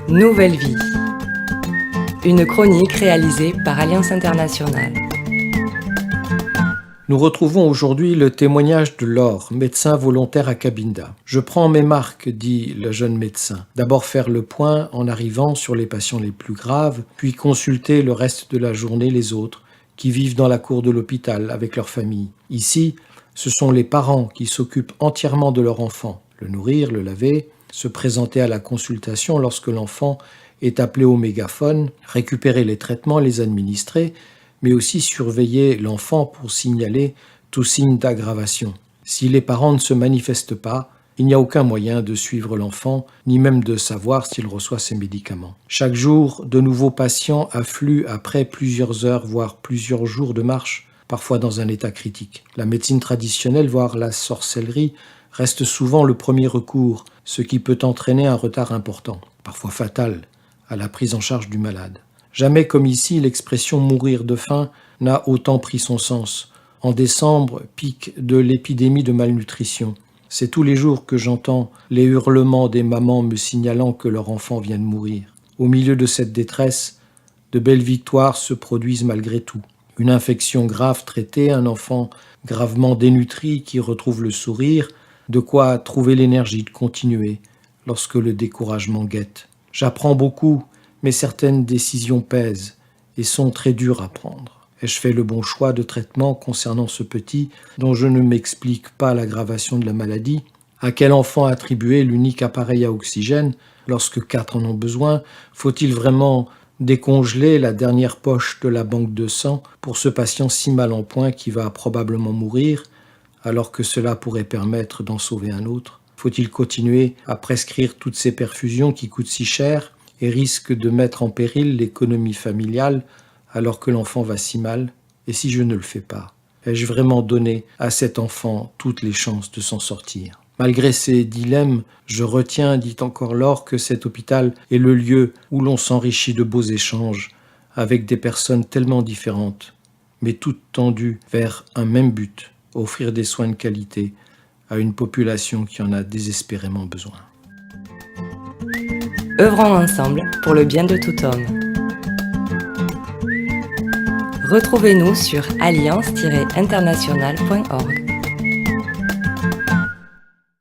Nouvelle vie. Une chronique réalisée par Alliance Internationale. Nous retrouvons aujourd'hui le témoignage de Laure, médecin volontaire à Cabinda. Je prends mes marques, dit le jeune médecin. D'abord faire le point en arrivant sur les patients les plus graves, puis consulter le reste de la journée les autres, qui vivent dans la cour de l'hôpital avec leur famille. Ici, ce sont les parents qui s'occupent entièrement de leur enfant, le nourrir, le laver, se présenter à la consultation lorsque l'enfant est appelé au mégaphone, récupérer les traitements, les administrer, mais aussi surveiller l'enfant pour signaler tout signe d'aggravation. Si les parents ne se manifestent pas, il n'y a aucun moyen de suivre l'enfant, ni même de savoir s'il reçoit ses médicaments. Chaque jour, de nouveaux patients affluent après plusieurs heures, voire plusieurs jours de marche, parfois dans un état critique. La médecine traditionnelle, voire la sorcellerie, reste souvent le premier recours, ce qui peut entraîner un retard important, parfois fatal, à la prise en charge du malade. Jamais comme ici, l'expression « mourir de faim » n'a autant pris son sens. En décembre, pic de l'épidémie de malnutrition. C'est tous les jours que j'entends les hurlements des mamans me signalant que leur enfant vient de mourir. Au milieu de cette détresse, de belles victoires se produisent malgré tout. Une infection grave traitée, un enfant gravement dénutri qui retrouve le sourire, de quoi trouver l'énergie de continuer lorsque le découragement guette. J'apprends beaucoup, mais certaines décisions pèsent et sont très dures à prendre. Ai-je fait le bon choix de traitement concernant ce petit dont je ne m'explique pas l'aggravation de la maladie? À quel enfant attribuer l'unique appareil à oxygène lorsque 4 en ont besoin? Faut-il vraiment décongeler la dernière poche de la banque de sang pour ce patient si mal en point qui va probablement mourir, alors que cela pourrait permettre d'en sauver un autre? Faut-il continuer à prescrire toutes ces perfusions qui coûtent si cher et risquent de mettre en péril l'économie familiale alors que l'enfant va si mal? Et si je ne le fais pas, ai-je vraiment donné à cet enfant toutes les chances de s'en sortir? Malgré ces dilemmes, je retiens, dit encore Laure, que cet hôpital est le lieu où l'on s'enrichit de beaux échanges avec des personnes tellement différentes, mais toutes tendues vers un même but, offrir des soins de qualité à une population qui en a désespérément besoin. Œuvrons ensemble pour le bien de tout homme. Retrouvez-nous sur alliance-internationale.org.